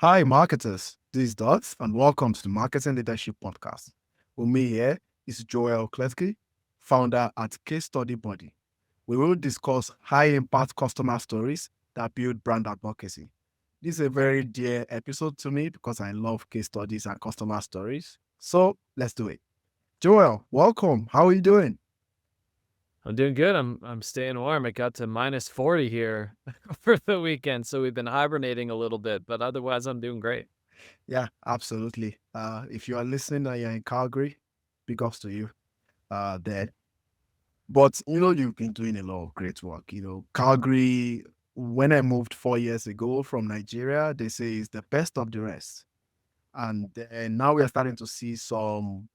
Hi, marketers. This is Dots, and welcome to the Marketing Leadership Podcast. With me here is Joel Kletke, founder at Case Study Body. We will discuss high-impact customer stories that build brand advocacy. This is a very dear episode to me because I love case studies and customer stories. So let's do it. Joel, welcome. How are you doing? I'm doing good. I'm staying warm. It got to -40 here for the weekend, so we've been hibernating a little bit, but otherwise I'm doing great. Yeah, absolutely. If you are listening and you're in Calgary, big ups to you there. But you've been doing a lot of great work. Calgary, when I moved 4 years ago from Nigeria, they say it's the best of the rest. And then now we are starting to see some,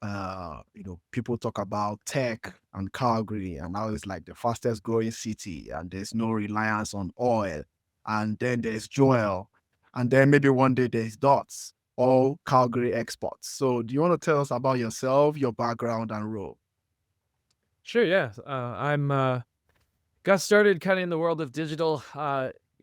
people talk about tech and Calgary, and now it's like the fastest growing city, and there's no reliance on oil. And then there's Joel, and then maybe one day there's Dots, all Calgary exports. So, do you want to tell us about yourself, your background, and role? Sure, yeah. I'm got started kind of in the world of digital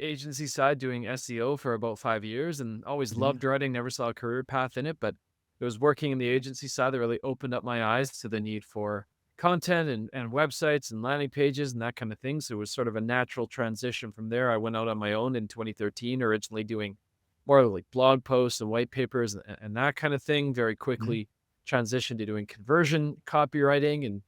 agency side doing SEO for about 5 years, and always Mhm. loved writing. Never saw a career path in it, but it was working in the agency side that really opened up my eyes to the need for content and websites and landing pages and that kind of thing. So it was sort of a natural transition from there. I went out on my own in 2013, originally doing more like blog posts and white papers and that kind of thing. Very Mhm. quickly transitioned to doing conversion copywriting and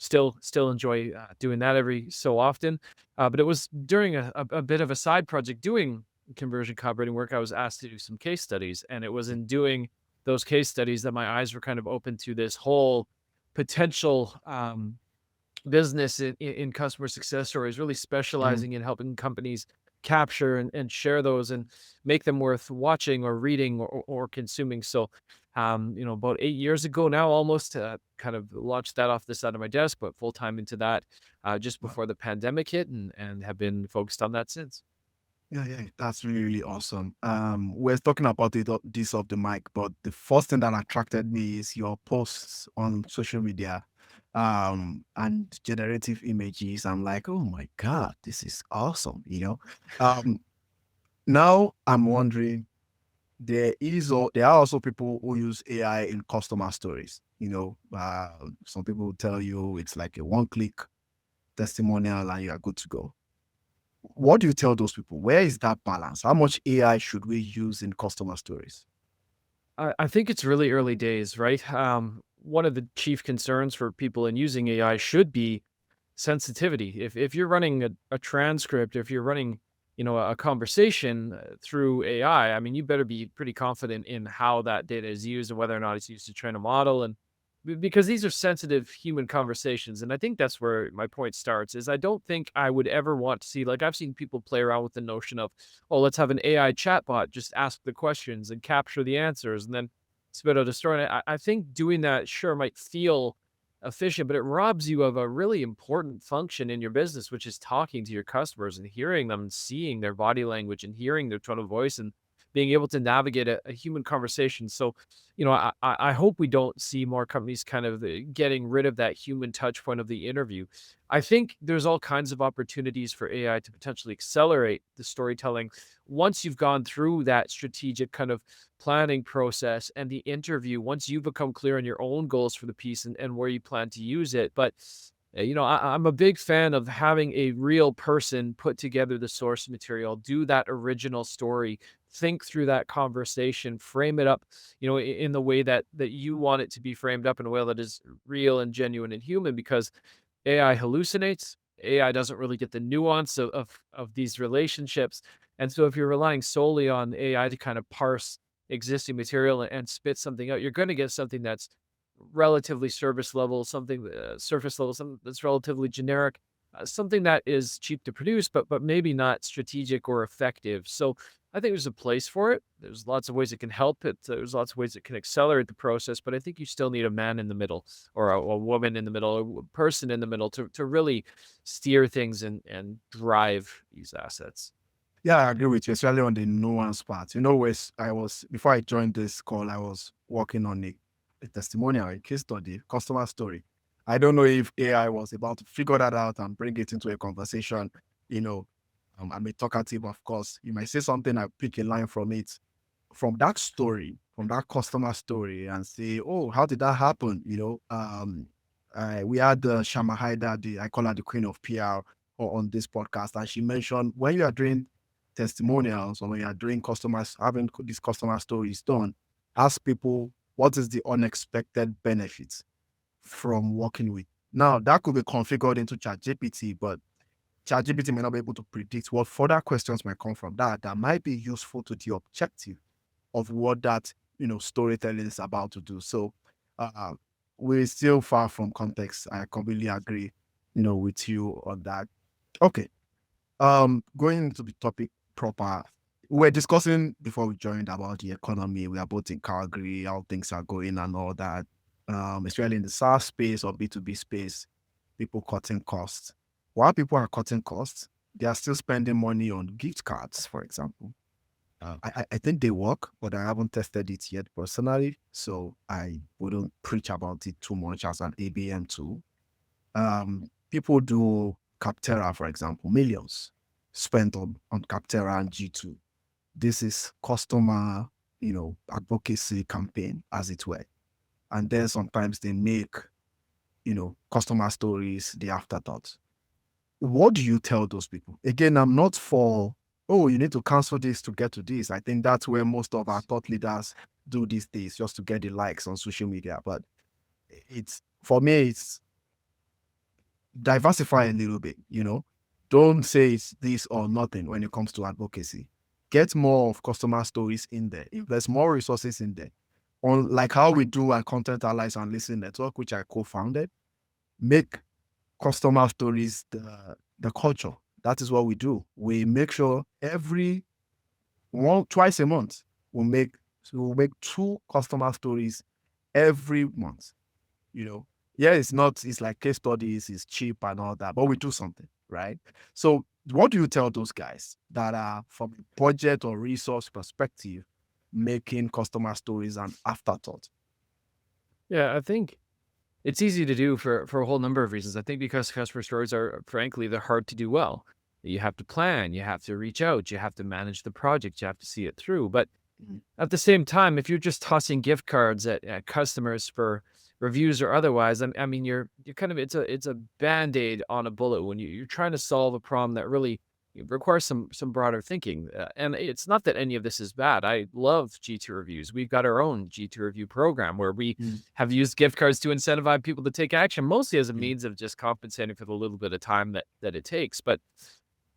still enjoy doing that every so often. But it was during a bit of a side project doing conversion copywriting work. I was asked to do some case studies, and it was in doing those case studies that my eyes were kind of open to this whole potential business in customer success stories, really Mhm. specializing in helping companies capture and share those and make them worth watching or reading or consuming. So, about 8 years ago now, almost kind of launched that off the side of my desk, but full time into that just Wow. before the pandemic hit, and have been focused on that since. Yeah, yeah, that's really, really awesome. We're talking about this off the mic, but the first thing that attracted me is your posts on social media, and generative images. I'm like, oh my God, this is awesome. Um, Now I'm wondering, there are also people who use AI in customer stories. Some people will tell you it's like a one-click testimonial and you are good to go. What do you tell those people? Where is that balance? How much AI should we use in customer stories? I think it's really early days, right? One of the chief concerns for people in using AI should be sensitivity. If you're running a transcript, if you're running, a conversation through AI, I mean, you better be pretty confident in how that data is used and whether or not it's used to train a model. And because these are sensitive human conversations, and I think that's where my point starts. Is I don't think I would ever want to see, like, I've seen people play around with the notion of, oh, let's have an AI chatbot just ask the questions and capture the answers and then spit out a story. And I think doing that sure might feel efficient, but it robs you of a really important function in your business, which is talking to your customers and hearing them and seeing their body language and hearing their tone of voice and being able to navigate a human conversation. So, I hope we don't see more companies kind of getting rid of that human touch point of the interview. I think there's all kinds of opportunities for AI to potentially accelerate the storytelling once you've gone through that strategic kind of planning process and the interview, once you become clear on your own goals for the piece and where you plan to use it. But I'm a big fan of having a real person put together the source material, do that original story, think through that conversation, frame it up, in the way that you want it to be framed up in a way that is real and genuine and human. Because AI hallucinates. AI doesn't really get the nuance of these relationships. And so if you're relying solely on AI to kind of parse existing material and spit something out, you're going to get something that's relatively service level, something surface level, something that's relatively generic, something that is cheap to produce, but maybe not strategic or effective. So I think there's a place for it. There's lots of ways it can help it. There's lots of ways it can accelerate the process, but I think you still need a man in the middle or a woman in the middle, a person in the middle to really steer things and drive these assets. Yeah, I agree with you, especially on the nuance part. Before I joined this call, I was working on a testimonial, a case study, customer story. I don't know if AI was about to figure that out and bring it into a conversation. You know, I'm a talkative, of course. You might say something, I pick a line from it. from that story, from that customer story, and say, oh, how did that happen? We had Shama Haida, I call her the queen of PR, on this podcast, and she mentioned when you are doing testimonials or when you are doing customers, having these customer stories done, ask people what is the unexpected benefits from working with. Now, that could be configured into ChatGPT, but ChatGPT may not be able to predict what further questions might come from that might be useful to the objective of what that storytelling is about to do. So uh, we're still far from context. I completely agree, with you on that. Okay. Going into the topic proper, we're discussing before we joined about the economy. We are both in Calgary, how things are going and all that. Especially in the SaaS space or B2B space, people cutting costs. While people are cutting costs, they are still spending money on gift cards, for example. I think they work, but I haven't tested it yet personally, so I wouldn't preach about it too much as an ABM tool. People do Capterra, for example, millions spent on Capterra and G2. This is customer, advocacy campaign, as it were. And then sometimes they make, customer stories the afterthought. What do you tell those people? Again, I'm not for, oh, you need to cancel this to get to this. I think that's where most of our thought leaders do these days, just to get the likes on social media. But for me, it's diversify a little bit, Don't say it's this or nothing when it comes to advocacy. Get more of customer stories in there. If there's more resources in there, on like how we do our Content Allies and Listen Network, which I co-founded, make customer stories the culture. That is what we do. We make sure twice a month, we'll make 2 customer stories every month. Yeah, it's like case studies, it's cheap and all that, but we do something, right? So what do you tell those guys that are, from a budget or resource perspective, making customer stories an afterthought? Yeah, I think it's easy to do for a whole number of reasons. I think because customer stories are, frankly, they're hard to do well. You have to plan, you have to reach out, you have to manage the project, you have to see it through. But Mhm. at the same time, if you're just tossing gift cards at customers for reviews or otherwise, I mean, you're kind of it's a Band-Aid on a bullet when you're trying to solve a problem that really requires some broader thinking. And it's not that any of this is bad. I love G2 reviews. We've got our own G2 review program where we Mm, have used gift cards to incentivize people to take action, mostly as a mm, means of just compensating for the little bit of time that it takes. But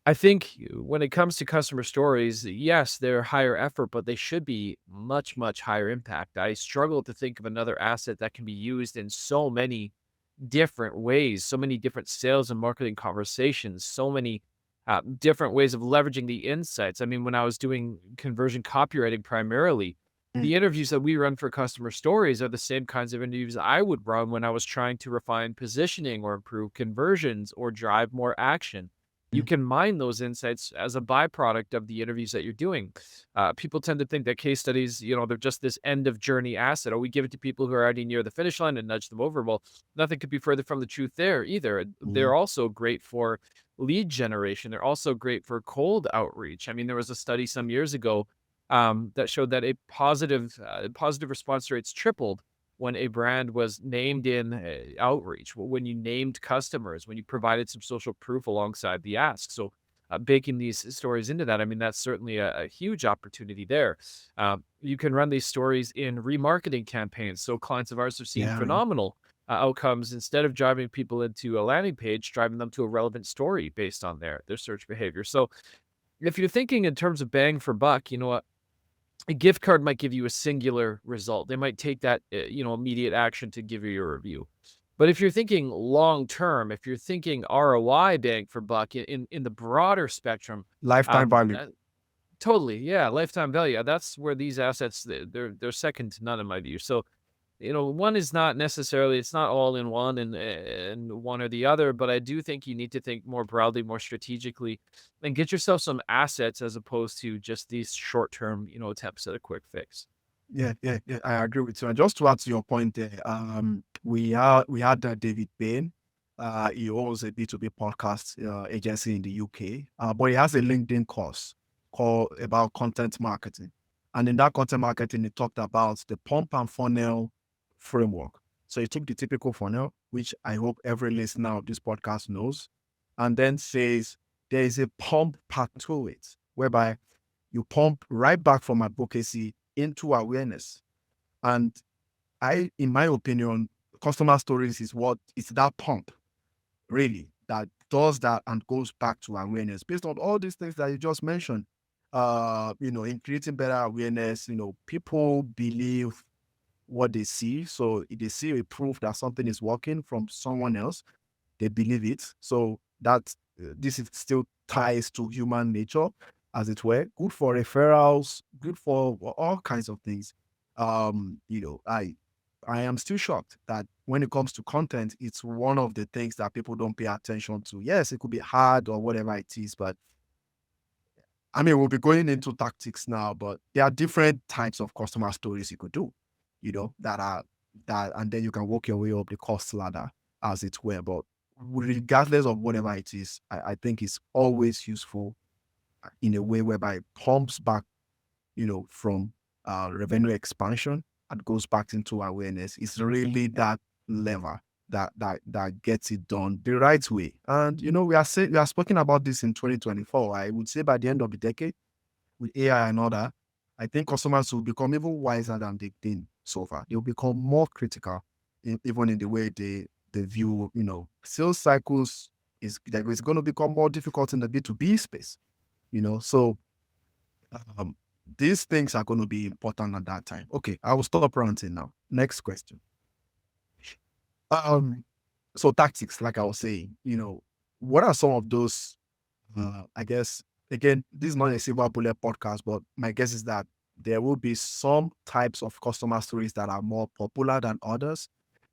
I think when it comes to customer stories, yes, they're higher effort, but they should be much, much higher impact. I struggle to think of another asset that can be used in so many different ways, so many different sales and marketing conversations, so many different ways of leveraging the insights. I mean, when I was doing conversion copywriting primarily, mm, the interviews that we run for customer stories are the same kinds of interviews I would run when I was trying to refine positioning or improve conversions or drive more action. You mm, can mine those insights as a byproduct of the interviews that you're doing. People tend to think that case studies, they're just this end of journey asset. Or we give it to people who are already near the finish line and nudge them over. Well, nothing could be further from the truth there either. mm, They're also great for lead generation. They're also great for cold outreach. I mean, there was a study some years ago that showed that a positive response rates tripled when a brand was named in outreach, when you named customers, when you provided some social proof alongside the ask. So, baking these stories into that, I mean, that's certainly a huge opportunity there. You can run these stories in remarketing campaigns. So, clients of ours have seen yeah, phenomenal outcomes instead of driving people into a landing page, driving them to a relevant story based on their search behavior. So, if you're thinking in terms of bang for buck, you know what? A gift card might give you a singular result. They might take that, immediate action to give you your review. But if you're thinking long term, if you're thinking ROI bang for buck in the broader spectrum, lifetime value. that totally, yeah, lifetime value. That's where these assets they're second to none in my view. So one is not necessarily it's not all in one and one or the other, but I do think you need to think more broadly, more strategically, and get yourself some assets as opposed to just these short-term, attempts at a quick fix. Yeah, yeah, yeah, I agree with you. And just to add to your point there, we had David Bain. He owns a B2B podcast agency in the UK, but he has a LinkedIn course called about content marketing. And in that content marketing, it talked about the pump and funnel framework. So it took the typical funnel, which I hope every listener of this podcast knows, and then says there is a pump part to it, whereby you pump right back from advocacy into awareness. And in my opinion, customer stories is what is that pump really that does that and goes back to awareness based on all these things that you just mentioned. In creating better awareness, people believe what they see. So if they see a proof that something is working from someone else, they believe it. So that this is still ties to human nature, as it were. Good for referrals, good for all kinds of things. I am still shocked that when it comes to content, it's one of the things that people don't pay attention to. Yes, it could be hard or whatever it is, but I mean, we'll be going into tactics now, but there are different types of customer stories you could do, that are that, and then you can work your way up the cost ladder, as it were. But regardless of whatever it is, I think it's always useful in a way whereby it pumps back, from revenue expansion and goes back into awareness. It's really that lever that gets it done the right way. And we are speaking about this in 2024. I would say by the end of the decade, with AI and all that, I think customers will become even wiser than they've been so far. They'll become more critical, even in the way they view, sales cycles is going to become more difficult in the B2B space, So um, these things are going to be important at that time. Okay, I will stop ranting now. Next question. Um, so tactics, like I was saying, what are some of those? I guess again, this is not a silver bullet podcast, but my guess is that there will be some types of customer stories that are more popular than others.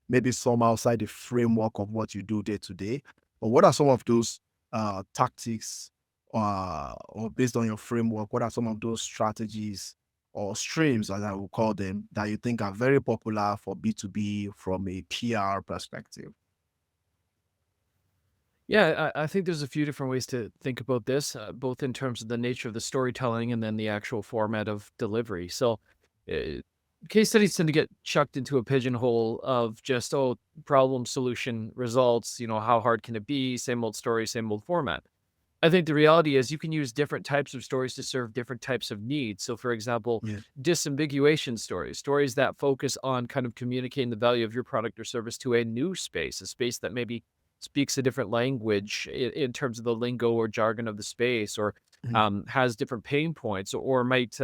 Maybe some outside the framework of what you do day to day. But what are some of those tactics, or based on your framework? What are some of those strategies or streams, as I will call them, that you think are very popular for B2B from a PR perspective? Yeah, I think there's a few different ways to think about this, both in terms of the nature of the storytelling and then the actual format of delivery. So, uh, case studies tend to get chucked into a pigeonhole of just, oh, problem, solution, results, how hard can it be? Same old story, same old format. I think the reality is you can use different types of stories to serve different types of needs. So, for example, Yeah. disambiguation stories, stories that focus on kind of communicating the value of your product or service to a new space, a space that maybe speaks a different language in terms of the lingo or jargon of the space, or Mhm. has different pain points, or might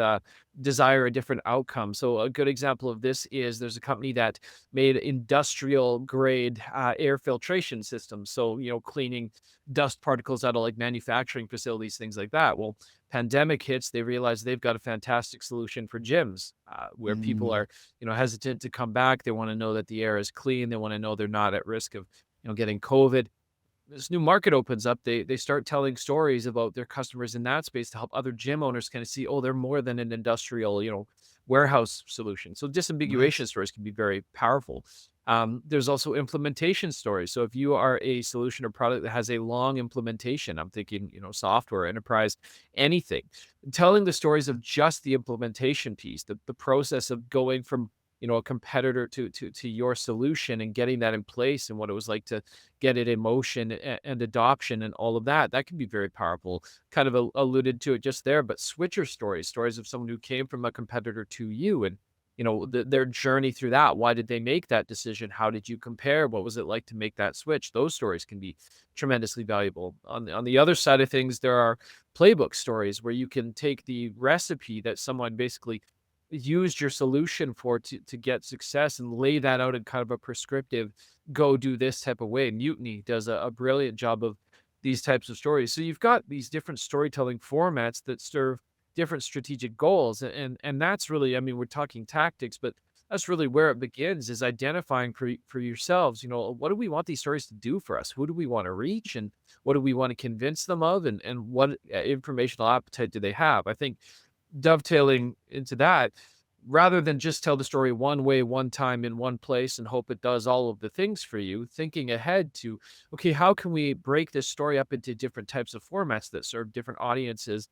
desire a different outcome. So, a good example of this is there's a company that made industrial grade air filtration systems. So, cleaning dust particles out of like manufacturing facilities, things like that. Well, pandemic hits, they realize they've got a fantastic solution for gyms where people Mm, are, hesitant to come back. They want to know that the air is clean. They want to know they're not at risk of, getting COVID. This new market opens up. They start telling stories about their customers in that space to help other gym owners kind of see, oh, they're more than an industrial, warehouse solution. So disambiguation nice. stories can be very powerful. There's also implementation stories. So if you are a solution or product that has a long implementation, I'm thinking, software, enterprise, anything, telling the stories of just the implementation piece, the process of going from a competitor to your solution and getting that in place and what it was like to get it in motion and adoption and all of that, that can be very powerful. Kind of alluded to it just there, but switcher stories, stories of someone who came from a competitor to you and their journey through that. Why did they make that decision? How did you compare? What was it like to make that switch? Those stories can be tremendously valuable. On the other side of things, there are playbook stories where you can take the recipe that someone basically used your solution for to get success and lay that out in kind of a prescriptive go do this type of way. Mutiny does a brilliant job of these types of stories. So you've got these different storytelling formats that serve different strategic goals. And that's really, I mean, we're talking tactics, but that's really where it begins is identifying for yourselves, what do we want these stories to do for us? Who do we want to reach and what do we want to convince them of? And what informational appetite do they have? I think dovetailing into that, rather than just tell the story one way, one time in one place and hope it does all of the things for you, thinking ahead to, okay, how can we break this story up into different types of formats that serve different audiences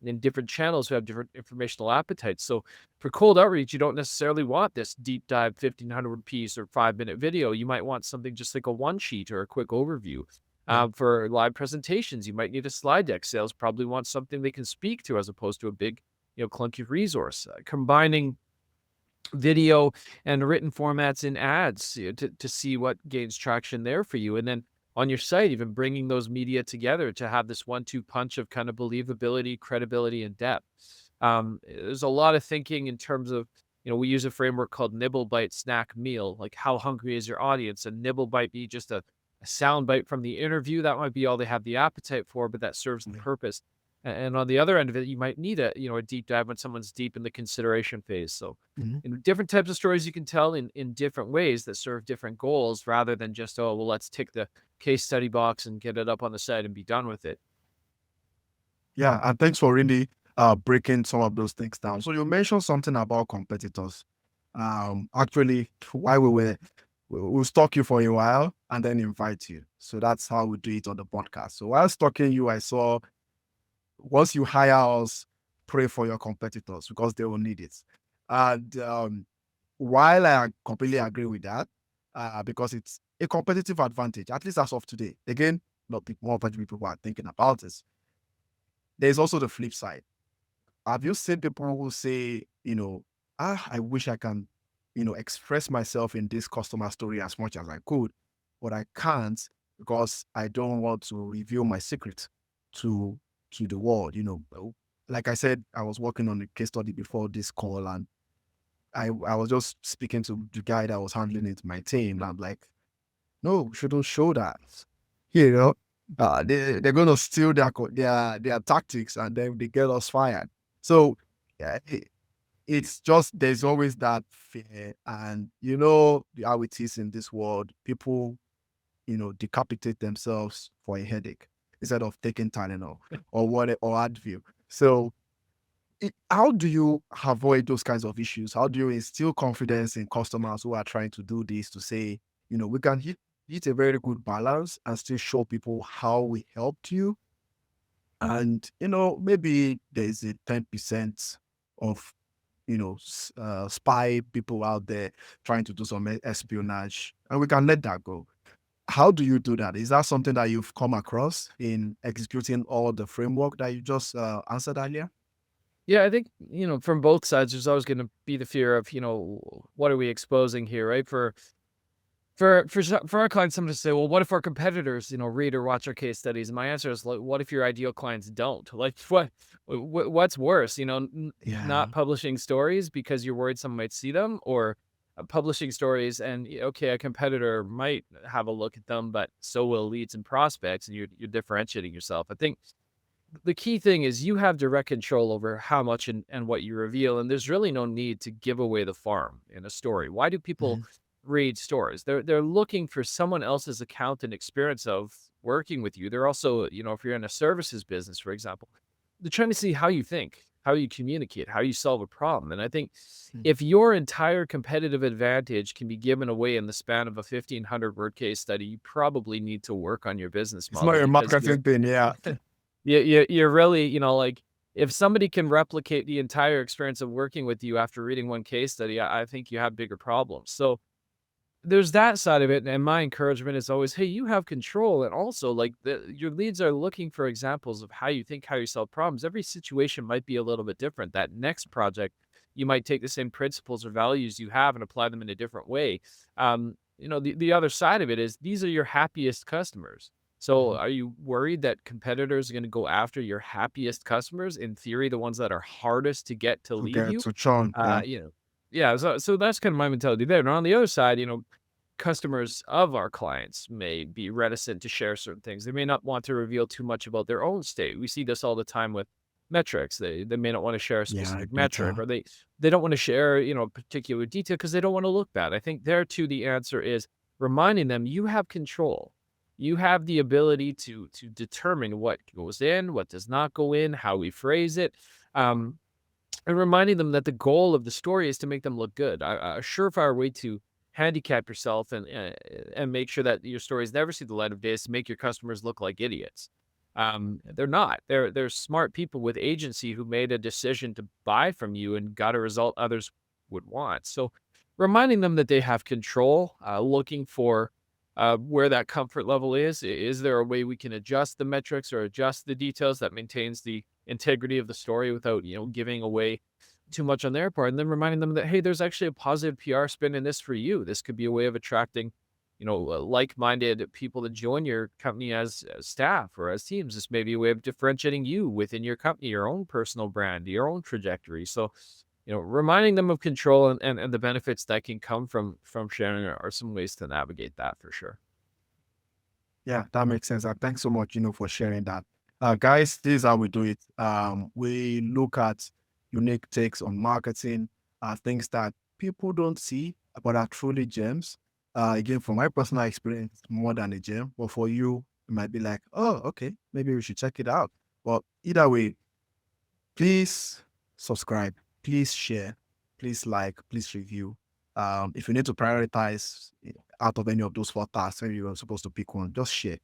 in different channels who have different informational appetites. So for cold outreach, you don't necessarily want this deep dive 1500 piece or 5-minute video. You might want something just like a one sheet or a quick overview. Yeah. For live presentations, you might need a slide deck. Sales probably want something they can speak to as opposed to a big, clunky resource. Combining video and written formats in ads, to see what gains traction there for you. And then on your site, even bringing those media together to have this 1-2 punch of kind of believability, credibility, and depth. There's a lot of thinking in terms of, we use a framework called nibble, bite, snack, meal. Like, how hungry is your audience? And nibble might be just a sound bite from the interview. That might be all they have the appetite for, but that serves the Yeah. purpose. And on the other end of it, you might need a deep dive when someone's deep in the consideration phase. So, Mhm. different types of stories you can tell in different ways that serve different goals, rather than just, oh, well, let's tick the case study box and get it up on the site and be done with it. Yeah, and thanks for really breaking some of those things down. So you mentioned something about competitors. Actually, while we'll stalk you for a while and then invite you. So that's how we do it on the podcast. So while stalking you, I saw once you hire us, pray for your competitors because they will need it. And while I completely agree with that, because it's a competitive advantage, at least as of today. Again, not more people are thinking about this. There's also the flip side. Have you seen people who say, I wish I can, express myself in this customer story as much as I could, but I can't because I don't want to reveal my secret to the world. Like I said, I was working on a case study before this call, and I was just speaking to the guy that was handling it, my team. And I'm like, no, we shouldn't show that. You know, they're gonna steal their tactics, and then they get us fired. So yeah, it's just there's always that fear, and how it is in this world. People, decapitate themselves for a headache instead of taking Tylenol or Advil. So how do you avoid those kinds of issues? How do you instill confidence in customers who are trying to do this to say, we can hit a very good balance and still show people how we helped you? And, maybe there's a 10% of, spy people out there trying to do some espionage, and we can let that go. How do you do that? Is that something that you've come across in executing all the framework that you just answered earlier? Yeah, I think, from both sides, there's always going to be the fear of, what are we exposing here, right? For our clients, someone to say, well, what if our competitors, read or watch our case studies? And my answer is, like, what if your ideal clients don't? Like, what's worse, not Yeah. publishing stories because you're worried someone might see them, or publishing stories and okay, a competitor might have a look at them, but so will leads and prospects, and you're differentiating yourself. I think the key thing is you have direct control over how much and what you reveal, and there's really no need to give away the farm in a story. Why do people Mhm. read stories? They're looking for someone else's account and experience of working with you. They're also, if you're in a services business, for example, they're trying to see how you think, how you communicate, how you solve a problem. And I think Mm. if your entire competitive advantage can be given away in the span of a 1,500 word case study, you probably need to work on your business It's not model, a because marketing thing, yeah. you're really, like, if somebody can replicate the entire experience of working with you after reading one case study, I think you have bigger problems. So there's that side of it, and my encouragement is always, hey, you have control, and also, like, your leads are looking for examples of how you think, how you solve problems. Every situation might be a little bit different. That next project, you might take the same principles or values you have and apply them in a different way. The other side of it is these are your happiest customers. So Mhm. are you worried that competitors are going to go after your happiest customers? In theory, the ones that are hardest to get to To leave get you? to churn, Uh, yeah. you know, yeah, so that's kind of my mentality there. And on the other side, customers of our clients may be reticent to share certain things. They may not want to reveal too much about their own state. We see this all the time with metrics. They may not want to share a Yeah, specific metric, data. or they don't want to share, particular detail because they don't want to look bad. I think there too the answer is reminding them you have control. You have the ability to determine what goes in, what does not go in, how we phrase it. Um, and reminding them that the goal of the story is to make them look good. A surefire way to handicap yourself and make sure that your stories never see the light of day is to make your customers look like idiots. They're not. They're smart people with agency who made a decision to buy from you and got a result others would want. So reminding them that they have control, looking for where that comfort level is. Is there a way we can adjust the metrics or adjust the details that maintains the integrity of the story without, giving away too much on their part? And then reminding them that, hey, there's actually a positive PR spin in this for you. This could be a way of attracting, like-minded people to join your company as staff or as teams. This may be a way of differentiating you within your company, your own personal brand, your own trajectory. So, reminding them of control and the benefits that can come from sharing are some ways to navigate that for sure. Yeah, that makes sense. Thanks so much, for sharing that. Guys, this is how we do it. We look at unique takes on marketing, things that people don't see, but are truly gems. Again, from my personal experience, more than a gem, but for you, it might be like, oh, okay, maybe we should check it out. But either way, please subscribe, please share, please like, please review. If you need to prioritize out of any of those four tasks, maybe you're supposed to pick one, just share.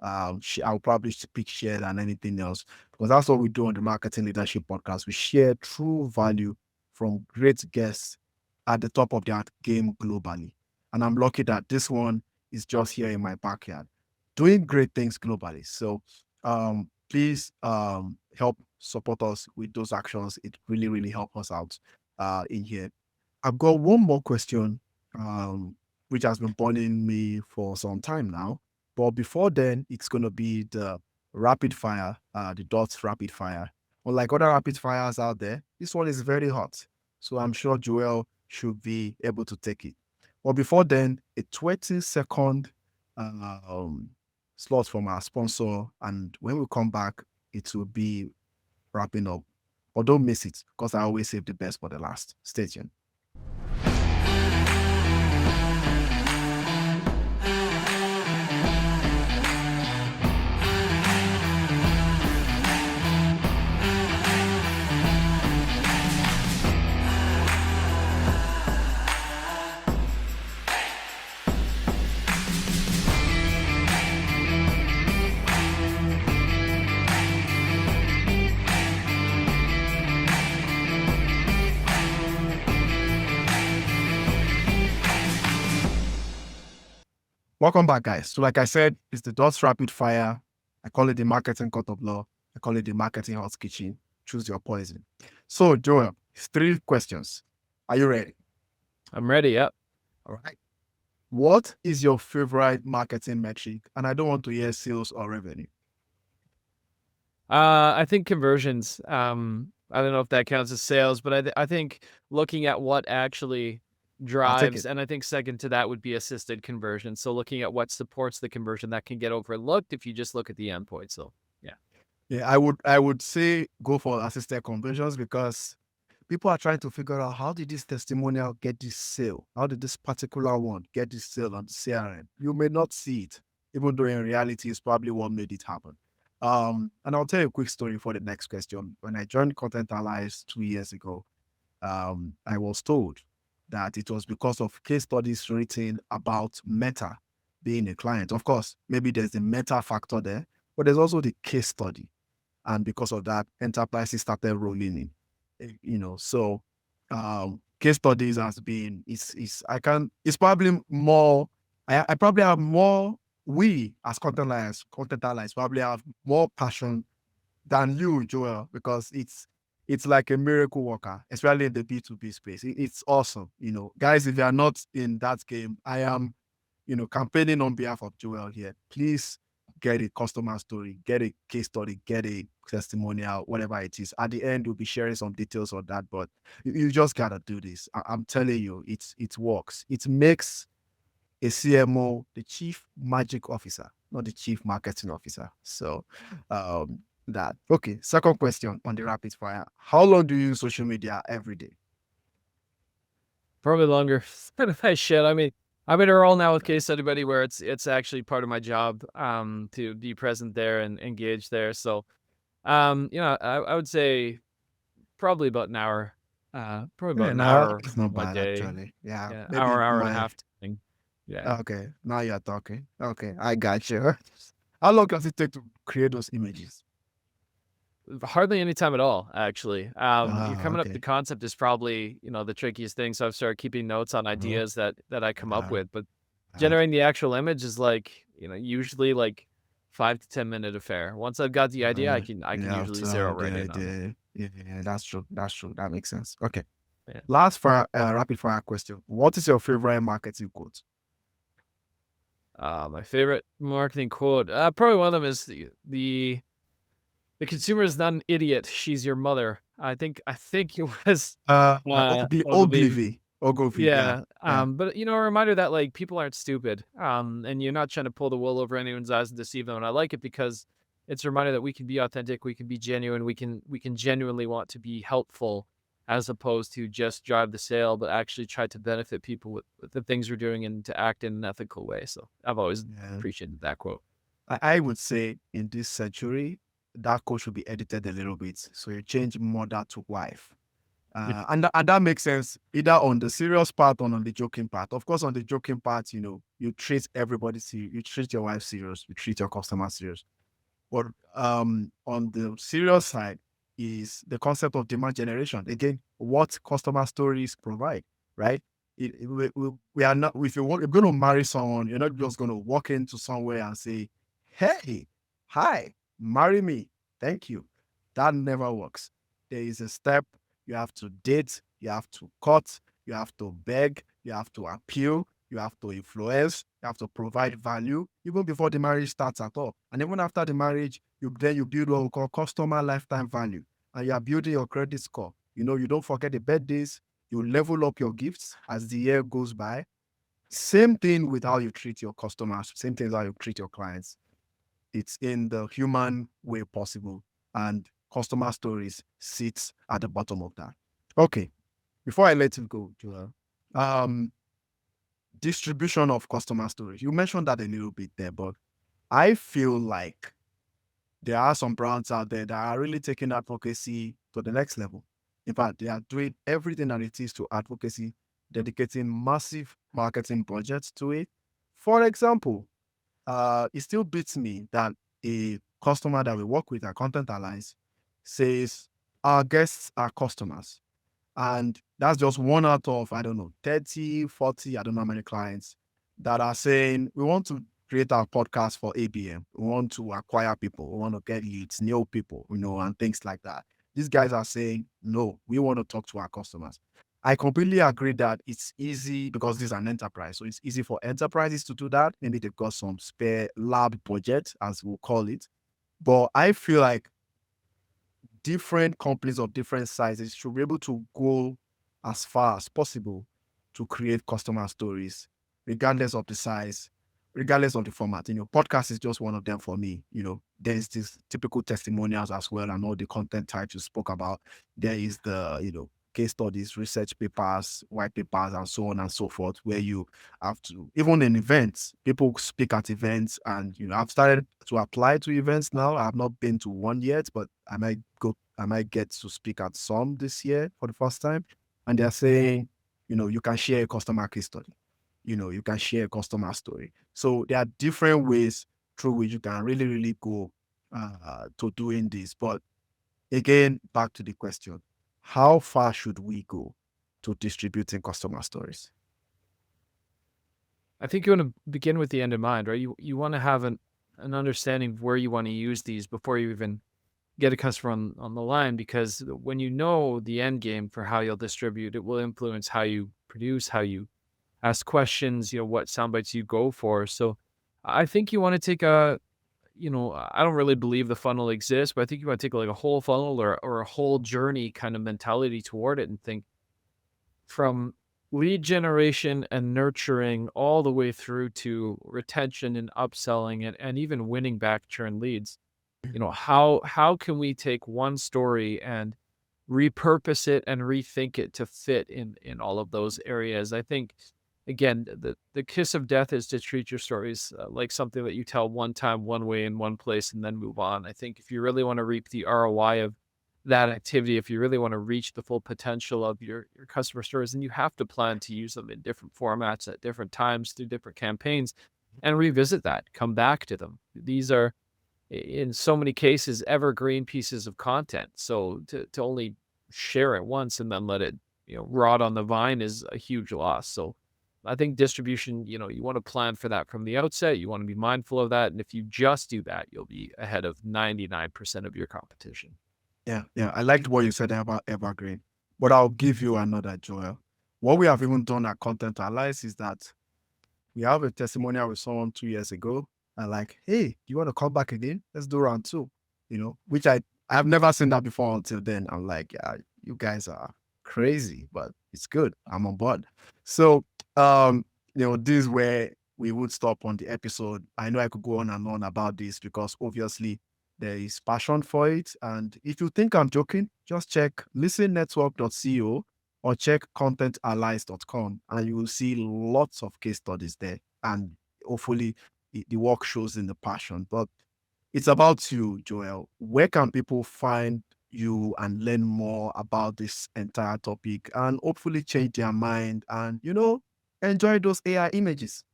I'll probably pick share than anything else because that's what we do on the Marketing Leadership Podcast. We share true value from great guests at the top of their game globally. And I'm lucky that this one is just here in my backyard, doing great things globally. So please help support us with those actions. It really, really helps us out in here. I've got one more question, which has been bothering me for some time now. But before then, it's going to be the rapid fire, the dots rapid fire. Unlike other rapid fires out there, this one is very hot. So I'm sure Joel should be able to take it. But before then, a 20-second slot from our sponsor. And when we come back, it will be wrapping up. But don't miss it because I always save the best for the last. Stay tuned. Welcome back, guys. So like I said, it's the dots rapid fire. I call it the marketing court of law. I call it the marketing hot kitchen. Choose your poison. So Joel, it's 3 questions. Are you ready? I'm ready. Yep. All right. What is your favorite marketing metric? And I don't want to hear sales or revenue. I think conversions. I don't know if that counts as sales, but I think looking at what actually drives, and I think second to that would be assisted conversion. So looking at what supports the conversion that can get overlooked if you just look at the endpoint. So yeah, I would say go for assisted conversions because people are trying to figure out how did this testimonial get this sale? How did this particular one get this sale on CRM? You may not see it, even though in reality it's probably what made it happen. And I'll tell you a quick story for the next question. When I joined Content Allies 2 years ago, I was told that it was because of case studies written about Meta being a client. Of course, maybe there's the Meta factor there, but there's also the case study. And because of that, enterprises started rolling in. So case studies has been, it's probably more, I probably have more, we as content allies probably have more passion than you, Joel, because it's like a miracle worker, especially in the B2B space. It's awesome. Guys, if you are not in that game, I am, campaigning on behalf of Joel here. Please get a customer story, get a case study, get a testimonial, whatever it is. At the end, we'll be sharing some details on that, but you just gotta do this. I'm telling you, it works. It makes a CMO the chief magic officer, not the chief marketing officer. So that. Okay, second question on the rapid fire. How long do you use social media every day? probably longer than I should. I'm in a role now with Case Study Buddy where it's actually part of my job to be present there and engage there. So I would say probably about an hour. Probably about an hour It's not a bad day. actually. Yeah, Yeah, maybe hour and a half thing. Yeah. Okay, now you're talking. Okay, I got you. How long does it take to create those images? Hardly any time at all, actually. You're Ah, coming up the okay. concept is probably, the trickiest thing. So I've started keeping notes on Uh-huh. ideas that I come up Uh, with. But uh, generating the actual image is like, usually like 5 to 10 minute affair. Once I've got the idea, I can yeah, usually zero after right in on it. yeah, that's true. That's true. That makes sense. Okay. Yeah. Last fire, rapid fire question. What is your favorite marketing quote? My favorite marketing quote, probably one of them is the consumer is not an idiot. She's your mother. I think it was probably. Ogilvy. Ogilvy. Yeah. Yeah, Yeah. but, a reminder that, like, people aren't stupid, and you're not trying to pull the wool over anyone's eyes and deceive them, and I like it because it's a reminder that we can be authentic, we can be genuine, we can genuinely want to be helpful as opposed to just drive the sale, but actually try to benefit people with the things we're doing and to act in an ethical way, so I've always Yeah. appreciated that quote. I would say in this century, that quote should be edited a little bit. So you change mother to wife. And that makes sense either on the serious part or on the joking part. Of course, on the joking part, you treat everybody serious, you treat your wife serious, you treat your customer serious. But on the serious side is the concept of demand generation. Again, what customer stories provide, right? We are not, if you're going to marry someone, you're not just going to walk into somewhere and say, hey, hi, marry me. Thank you. That never works. There is a step. You have to date, you have to cut, you have to beg, you have to appeal, you have to influence, you have to provide value even before the marriage starts at all. And even after the marriage, you build what we call customer lifetime value. And you are building your credit score. You don't forget the birthdays, you level up your gifts as the year goes by. Same thing with how you treat your customers, same thing as how you treat your clients. It's in the human way possible. And customer stories sits at the bottom of that. Okay. Before I let you go, Joel, um, distribution of customer stories. You mentioned that a little bit there, but I feel like there are some brands out there that are really taking advocacy to the next level. In fact, they are doing everything that it is to advocacy, dedicating massive marketing budgets to it. For example, it still beats me that a customer that we work with at Content Alliance says our guests are customers. And that's just one out of, I don't know, 30, 40, I don't know how many clients that are saying, we want to create our podcast for ABM. We want to acquire people. We want to get leads, new people, and things like that. These guys are saying, no, we want to talk to our customers. I completely agree that it's easy because this is an enterprise. So it's easy for enterprises to do that. Maybe they've got some spare lab budget, as we'll call it. But I feel like different companies of different sizes should be able to go as far as possible to create customer stories, regardless of the size, regardless of the format. Podcast is just one of them for me. There's this typical testimonials as well and all the content types you spoke about. There is the, case studies, research papers, white papers, and so on and so forth, where you have to, even in events, people speak at events. And, I've started to apply to events now. I've not been to one yet, but I might get to speak at some this year for the first time. And they're saying, you can share a customer case study. You can share a customer story. So there are different ways through which you can really, really go to doing this. But again, back to the question, how far should we go to distributing customer stories? I think you wanna begin with the end in mind, right? You wanna have an understanding of where you wanna use these before you even get a customer on the line, because when you know the end game for how you'll distribute, it will influence how you produce, how you ask questions, what sound bites you go for. So I think you wanna take I don't really believe the funnel exists, but I think you wanna take, like, a whole funnel or a whole journey kind of mentality toward it and think from lead generation and nurturing all the way through to retention and upselling and even winning back churn leads. How can we take one story and repurpose it and rethink it to fit in all of those areas? I think again, the kiss of death is to treat your stories like something that you tell one time, one way, in one place, and then move on. I think if you really want to reap the ROI of that activity, if you really want to reach the full potential of your customer stories, then you have to plan to use them in different formats at different times through different campaigns. and revisit that, come back to them. These are, in so many cases, evergreen pieces of content. So to only share it once and then let it, rot on the vine is a huge loss. So I think distribution, you want to plan for that from the outset. You want to be mindful of that. And if you just do that, you'll be ahead of 99% of your competition. Yeah, yeah. I liked what you said about Evergreen, but I'll give you another, Joel. What we have even done at Content Allies is that we have a testimonial with someone 2 years ago, and like, hey, you want to come back again? Let's do round two. Which I've never seen that before until then. I'm like, yeah, you guys are crazy, but it's good. I'm on board. So, this is where we would stop on the episode. I know I could go on and on about this because obviously there is passion for it. And if you think I'm joking, just check listennetwork.co or check contentallies.com and you will see lots of case studies there. And hopefully the work shows in the passion. But it's about you, Joel. Where can people find you and learn more about this entire topic and hopefully change their mind and, enjoy those AI images?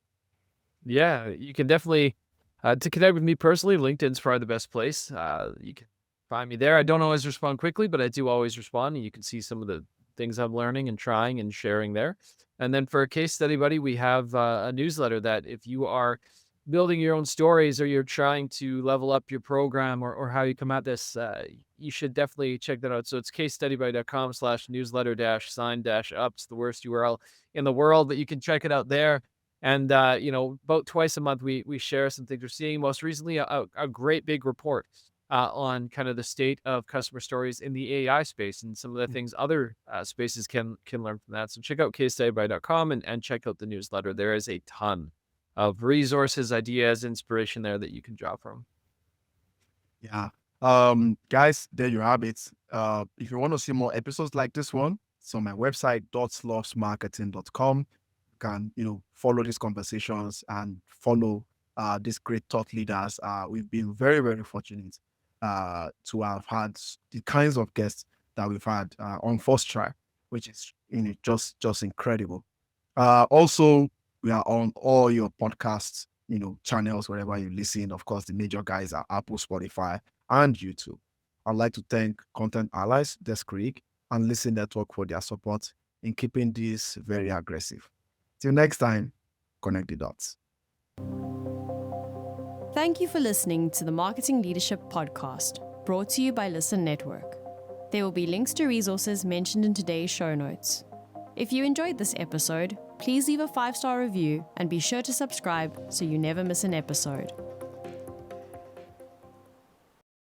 Yeah, you can definitely, to connect with me personally, LinkedIn's probably the best place. You can find me there. I don't always respond quickly, but I do always respond. And you can see some of the things I'm learning and trying and sharing there. And then for a case study buddy, we have a newsletter that if you are building your own stories or you're trying to level up your program or how you come at this, you should definitely check that out. So it's casestudybuddy.com/newsletter-sign-up. It's the worst URL in the world, but you can check it out there. And, about twice a month, we share some things we're seeing. Most recently, a great big report on kind of the state of customer stories in the AI space and some of the things other spaces can learn from that. So check out casestudybuddy.com and check out the newsletter. There is a ton of resources, ideas, inspiration there that you can draw from. Yeah. Guys, there you have it. If you want to see more episodes like this one, it's on my website, dotslovesmarketing.com. You can, follow these conversations and follow these great thought leaders. We've been very, very fortunate to have had the kinds of guests that we've had on First Try, which is, just incredible. Also, we are on all your podcasts, channels, wherever you listen. Of course, the major guys are Apple, Spotify, and YouTube. I'd like to thank Content Allies, Desk Creek, and Listen Network for their support in keeping this very aggressive. Till next time, connect the dots. Thank you for listening to the Marketing Leadership Podcast, brought to you by Listen Network. There will be links to resources mentioned in today's show notes. If you enjoyed this episode, please leave a 5-star review and be sure to subscribe so you never miss an episode.